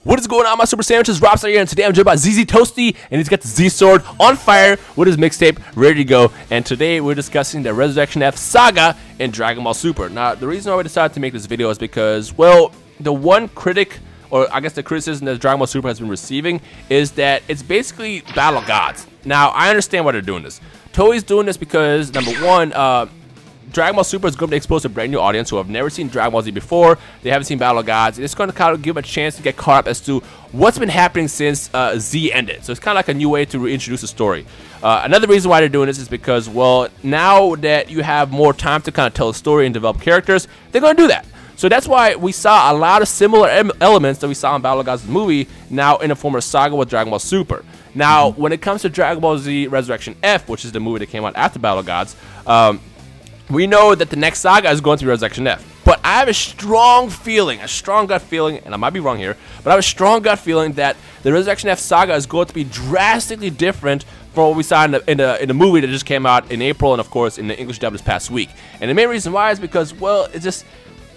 What is going on, my super sandwiches? Rhymestyle here, and today I'm joined by ZZ Toasty, and he's got the Z Sword on fire with his mixtape ready to go. And today we're discussing the Resurrection F Saga in Dragon Ball Super. Now, the reason why we decided to make this video is because, well, the one critic, or I guess the criticism that Dragon Ball Super has been receiving, is that it's basically Battle of Gods. Now, I understand why they're doing this. Toei's doing this because, number one, Dragon Ball Super is going to expose a brand new audience who have never seen Dragon Ball Z before. They haven't seen Battle of Gods. It's going to kind of give them a chance to get caught up as to what's been happening since Z ended. So it's kind of like a new way to reintroduce the story. Another reason why they're doing this is because, well, now that you have more time to kind of tell a story and develop characters, they're going to do that. So that's why we saw a lot of similar elements that we saw in Battle of Gods movie now in the form of Saga with Dragon Ball Super. Now, when it comes to Dragon Ball Z Resurrection F, which is the movie that came out after Battle of Gods, we know that the next saga is going to be Resurrection F. But I have a strong feeling, a strong gut feeling, and I might be wrong here, but I have a strong gut feeling that the Resurrection F saga is going to be drastically different from what we saw in the movie that just came out in April, and of course in the English dub this past week. And the main reason why is because, well, it's just,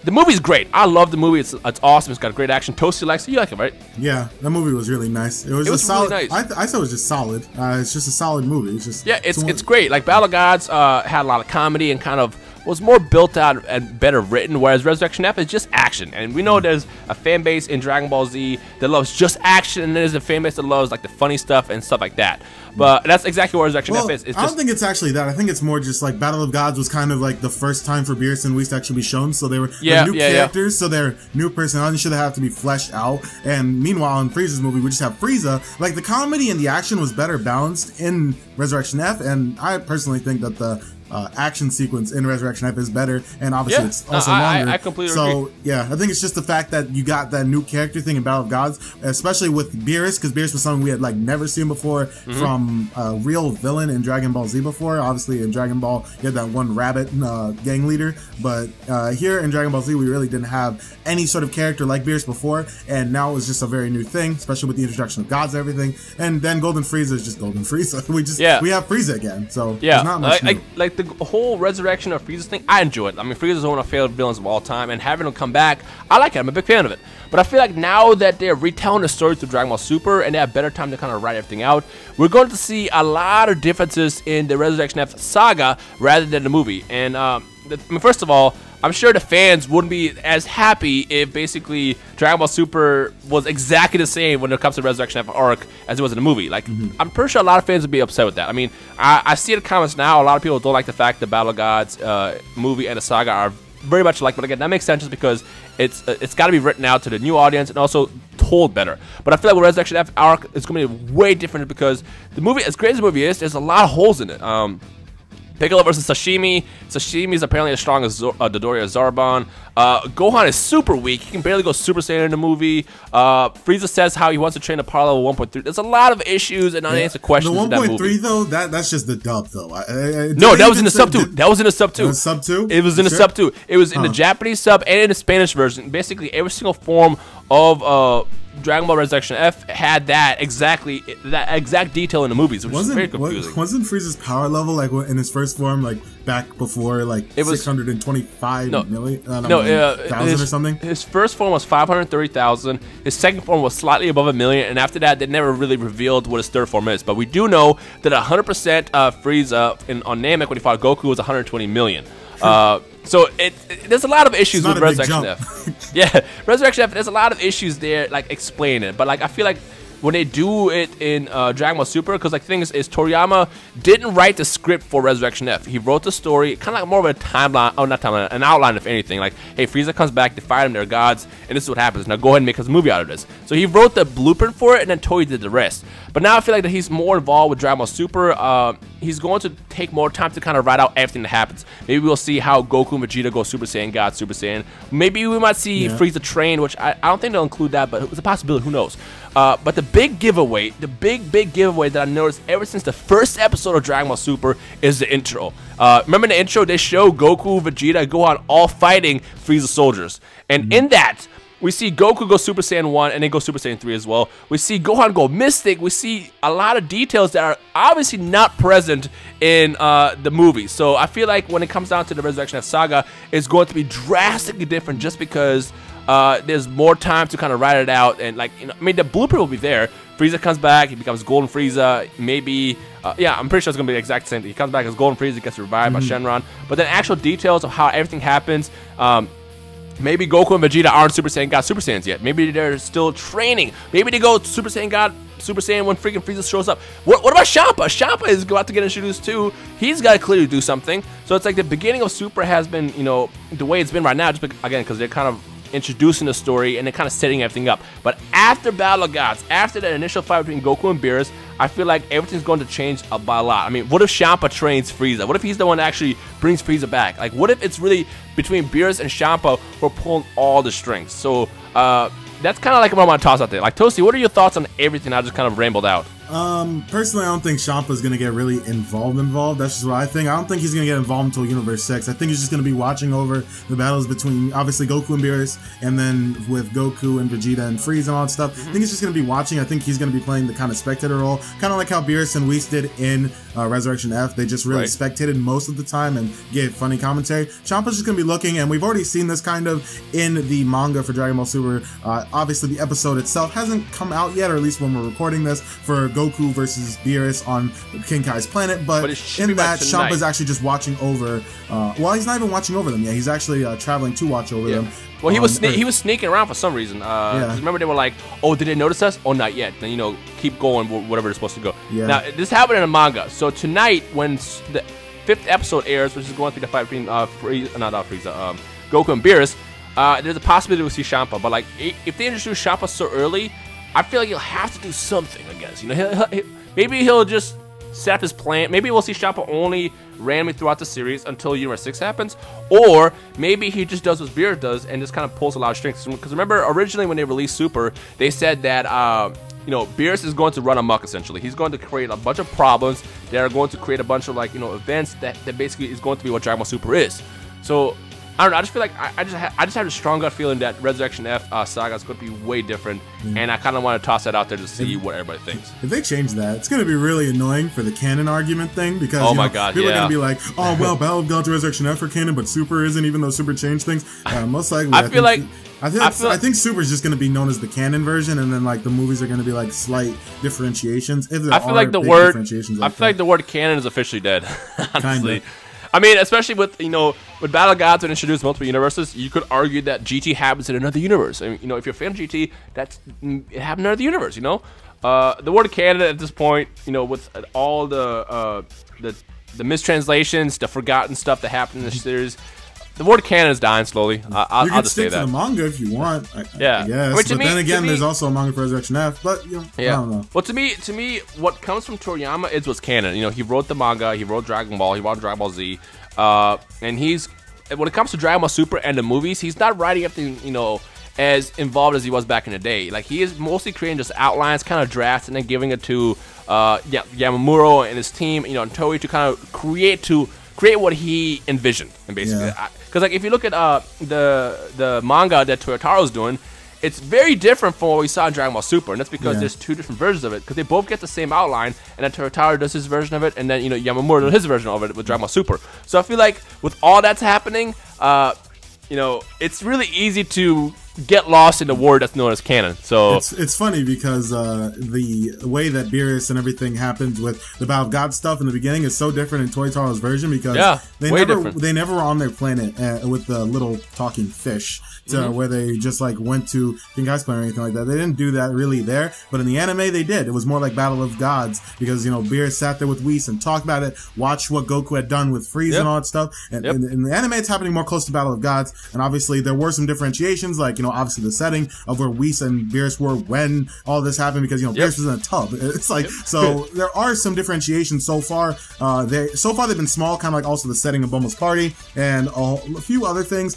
the movie's great. I love the movie. It's awesome. It's got great action. Toasty likes it. You like it, right? Yeah, that movie was really nice. It was solid. Really nice. I thought it was just solid. It's just a solid movie. It's just, yeah, it's great. Like Battle of Gods had a lot of comedy and kind of was more built out and better written, whereas Resurrection F is just action. And we know there's a fan base in Dragon Ball Z that loves just action, and there's a fan base that loves like the funny stuff and stuff like that. But that's exactly what Resurrection F is. It's I don't think it's actually that. I think it's more just like Battle of Gods was kind of like the first time for Beerus and Whis to actually be shown, so they were new characters, so their new personality should have to be fleshed out. And meanwhile, in Frieza's movie, we just have Frieza. Like, the comedy and the action was better balanced in Resurrection F, and I personally think that the action sequence in Resurrection F is better, and obviously it's also longer. I completely agree. So yeah, I think it's just the fact that you got that new character thing in Battle of Gods, especially with Beerus, because Beerus was something we had like never seen before from a real villain in Dragon Ball Z before. Obviously in Dragon Ball you had that one rabbit gang leader, but here in Dragon Ball Z we really didn't have any sort of character like Beerus before, and now it was just a very new thing, especially with the introduction of gods and everything. And then Golden Frieza is just Golden Frieza. We have Frieza again, so yeah, there's not much new. Like the whole resurrection of Frieza thing, I enjoy it. I mean, Frieza is one of my favorite villains of all time, and having him come back, I like it. I'm a big fan of it. But I feel like now that they're retelling the story through Dragon Ball Super and they have better time to kind of write everything out, we're going to see a lot of differences in the Resurrection F saga rather than the movie. And I mean, first of all, I'm sure the fans wouldn't be as happy if basically Dragon Ball Super was exactly the same when it comes to Resurrection F arc as it was in the movie. Like, I'm pretty sure a lot of fans would be upset with that. I mean, I see in the comments now, a lot of people don't like the fact that Battle of Gods movie and the saga are very much alike. But again, that makes sense just because it's got to be written out to the new audience and also told better. But I feel like with Resurrection F arc, it's going to be way different because the movie, as great as the movie is, there's a lot of holes in it. Piccolo versus Sashimi. Sashimi is apparently as strong as Dodoria Zarbon. Gohan is super weak. He can barely go Super Saiyan in the movie. Frieza says how he wants to train a power level 1.3. There's a lot of issues and unanswered questions in that movie. The 1.3 though, that's just the dub though. No, that was in the sub 2. That was in the sub 2. Sub 2? It was in the sub 2. It was in the Japanese sub and in the Spanish version. Basically, every single form of Dragon Ball Resurrection F had that exact detail in the movies, which is very confusing. Wasn't Frieza's power level like in his first form, like back before like it was 625 million? Thousand or something? His first form was 530,000. His second form was slightly above 1 million, and after that, they never really revealed what his third form is. But we do know that 100% Frieza on Namek when he fought Goku was 120 million. So there's a lot of issues with Resurrection F. Yeah, Resurrection F, there's a lot of issues there, like, explain it. But, like, I feel like when they do it in Dragon Ball Super, because, like, the thing is Toriyama didn't write the script for Resurrection F. He wrote the story, kind of like more of a timeline, oh, not timeline, an outline, if anything. Like, hey, Frieza comes back, they fight him, they're gods, and this is what happens. Now go ahead and make us a movie out of this. So he wrote the blueprint for it, and then Toei did the rest. But now I feel like that he's more involved with Dragon Ball Super. He's going to take more time to kind of write out everything that happens. Maybe we'll see how Goku and Vegeta go Super Saiyan, God, Super Saiyan. Maybe we might see Frieza train, which I don't think they'll include that, but it's a possibility. Who knows? But the big giveaway, the big giveaway that I noticed ever since the first episode of Dragon Ball Super is the intro. Remember in the intro, they show Goku, Vegeta, Gohan all fighting Frieza soldiers. And in that, we see Goku go Super Saiyan 1 and then go Super Saiyan 3 as well. We see Gohan go Mystic. We see a lot of details that are obviously not present in the movie. So I feel like when it comes down to the Resurrection F Saga, it's going to be drastically different just because there's more time to kind of write it out, and like, you know, I mean, the blueprint will be there. Frieza comes back, he becomes Golden Frieza, maybe, yeah, I'm pretty sure it's going to be the exact same thing. He comes back as Golden Frieza, gets revived by Shenron, but then actual details of how everything happens, maybe Goku and Vegeta aren't Super Saiyan God Super Saiyans yet. Maybe they're still training. Maybe they go Super Saiyan God Super Saiyan when freaking Frieza shows up. What about Champa? Champa is about to get introduced too. He's got to clearly do something. So it's like the beginning of Super has been, you know, the way it's been right now, just again, because they're kind of introducing the story and they're kind of setting everything up. But after Battle of Gods, after that initial fight between Goku and Beerus, I feel like everything's going to change by a lot. I mean, what if Champa trains Frieza? What if he's the one that actually brings Frieza back? Like, what if it's really between Beerus and Champa who are pulling all the strings? So, that's kind of like what I want to toss out there. Like, Toasty, what are your thoughts on everything I just kind of rambled out? Personally, I don't think Champa's gonna get really involved. That's just what I think. I don't think he's gonna get involved until Universe 6. I think he's just gonna be watching over the battles between, obviously, Goku and Beerus, and then with Goku and Vegeta and Frieza and all that stuff. I think he's just gonna be watching. I think he's gonna be playing the kind of spectator role, kind of like how Beerus and Whis did in Resurrection F. They just really spectated most of the time and gave funny commentary. Champa's just gonna be looking, and we've already seen this kind of in the manga for Dragon Ball Super. Obviously, the episode itself hasn't come out yet, or at least when we're recording this, for Goku versus Beerus on King Kai's planet, but in that, Champa's actually just watching over, well, he's not even watching over them yet, he's actually traveling to watch over them. Well, he was sneaking around for some reason. Remember, they were like, oh, did they notice us? Oh, not yet. Then, you know, keep going, whatever they're supposed to go. Now, this happened in a manga, so tonight, when the 5th episode airs, which is going through the fight between Goku and Beerus, there's a possibility we'll see Champa, but like, if they introduce Champa so early, I feel like he'll have to do something, I guess. You know, maybe he'll just set up his plan. Maybe we'll see Champa only randomly throughout the series until Universe 6 happens. Or maybe he just does what Beerus does and just kind of pulls a lot of strings. Because remember, originally when they released Super, they said that, you know, Beerus is going to run amok, essentially. He's going to create a bunch of problems that are going to create a bunch of, like, you know, events that basically is going to be what Dragon Ball Super is. So, I don't know, I just feel like I just have a strong gut feeling that Resurrection F Saga is going to be way different, and I kind of want to toss that out there to see what everybody thinks. If they change that, it's going to be really annoying for the canon argument thing, because oh my God, people are going to be like, oh, well, Battle of Gods Resurrection F for canon, but Super isn't, even though Super changed things. Most likely, I think Super is just going to be known as the canon version, and then like the movies are going to be like slight differentiations. If there I feel like the word canon is officially dead. Honestly. Kinda. I mean, especially with, you know, with Battle of Gods and introduced multiple universes, you could argue that GT happens in another universe. I mean, you know, if you're a fan of GT, it happened in another universe, you know? The word canon at this point, you know, with all the mistranslations, the forgotten stuff that happened in the series, the word canon is dying slowly. I'll just say that. You can stick to the manga if you want, I guess. But then again, there's also a manga for Resurrection F, but, you know, I don't know. Well, to me, what comes from Toriyama is what's canon. You know, he wrote the manga, he wrote Dragon Ball, he wrote Dragon Ball Z, and when it comes to Dragon Ball Super and the movies, he's not writing everything, you know, as involved as he was back in the day. Like, he is mostly creating just outlines, kind of drafts, and then giving it to Yamamuro and his team, you know, and Toei to kind of create what he envisioned, and basically, because like if you look at the manga that Toyotaro's doing, it's very different from what we saw in Dragon Ball Super, and that's because there's two different versions of it, because they both get the same outline, and then Toyotaro does his version of it, and then, you know, Yamamura does his version of it with Dragon Ball Super. So I feel like with all that's happening, you know, it's really easy to get lost in the word that's known as canon. So it's funny because the way that Beerus and everything happens with the Battle of God stuff in the beginning is so different in Toyotaro's version, because they never were on their planet with the little talking fish where they just like went to King Kai's planet or anything like that. They didn't do that really there, but in the anime they did. It was more like Battle of Gods, because, you know, Beerus sat there with Whis and talked about it, watched what Goku had done with Frieza and all that stuff. And in the anime it's happening more close to Battle of Gods, and obviously there were some differentiations, like, you know, obviously the setting of where Whis and Beerus were when all this happened, because, you know, Beerus was in a tub. It's like, so there are some differentiations so far. They've been small, kind of like also the setting of Bulma's party and a few other things.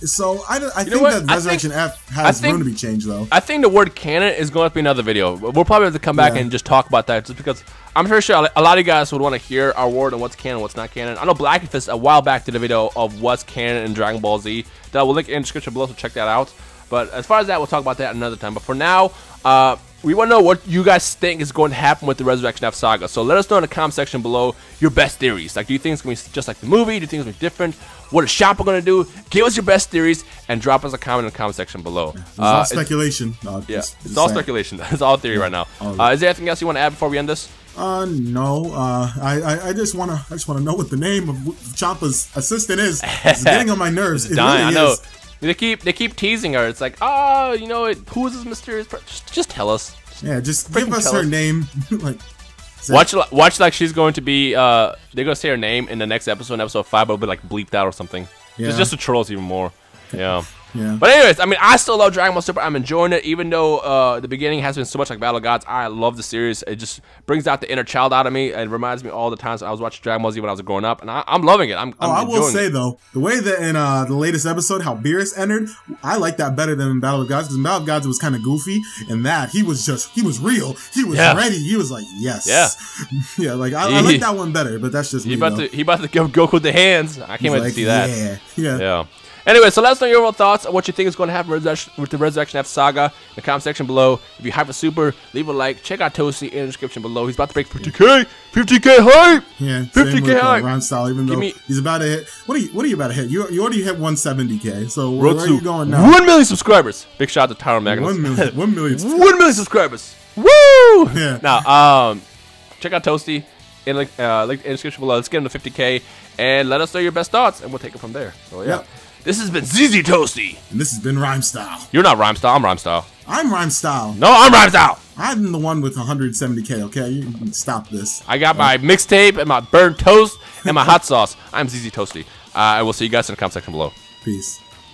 So I think that Resurrection F has room to be changed, though. I think the word canon is going to be another video. We'll probably have to come back and just talk about that, just because I'm pretty sure a lot of you guys would want to hear our word on what's canon, what's not canon. I know Black Fist a while back did a video of what's canon in Dragon Ball Z that I will link in the description below, so check that out. But as far as that, we'll talk about that another time. But for now, we want to know what you guys think is going to happen with the Resurrection F Saga. So let us know in the comment section below your best theories. Like, do you think it's going to be just like the movie? Do you think it's going to be different? What is Shoppa going to do? Give us your best theories and drop us a comment in the comment section below. It's all speculation. It's all speculation. It's all theory right now. Is there anything else you want to add before we end this? No. I just wanna know what the name of Choppa's assistant is. It's getting on my nerves. It really I know. is. They keep teasing her. It's like, oh, you know, who is this mysterious person? Just tell us. Yeah, just give us her name. Like, watch like she's going to be. They're gonna say her name in the next episode, in episode 5, but it'll be like bleeped out or something. Yeah. Just to troll us even more. Yeah. Yeah. But anyways, I mean, I still love Dragon Ball Super. I'm enjoying it, even though the beginning has been so much like Battle of Gods. I love the series. It just brings out the inner child out of me. It reminds me all the times I was watching Dragon Ball Z when I was growing up, and I'm loving it. I will say though, the way that in the latest episode, how Beerus entered, I like that better than Battle of Gods. Because in Battle of Gods, it was kind of goofy, and that he was real. He was ready. He was like, yes, yeah. Like I like that one better. But that's just he about to give Goku the hands. I can't wait to see that. Yeah. Anyway, so let us know your overall thoughts on what you think is going to happen with the Resurrection F Saga in the comment section below. If you hype for Super, leave a like. Check out Toasty in the description below. He's about to break 50K. 50K hype. Yeah, 50K hype. Rhymestyle, even though he's about to hit. What are you about to hit? You already hit 170K. So where are you going now? 1 million subscribers. Big shout out to Tyron Magnus. 1 million. 1 million subscribers. Woo! Yeah. Now, check out Toasty in link in the description below. Let's get him to 50K and let us know your best thoughts, and we'll take it from there. So yeah. This has been ZZ Toasty. And this has been Rhymestyle. You're not Rhymestyle, I'm Rhymestyle. I'm Rhymestyle. No, I'm Rhymestyle. I'm the one with 170K, okay? You can stop this. I got my mixtape and my burnt toast and my hot sauce. I'm ZZ Toasty. I will see you guys in the comment section below. Peace.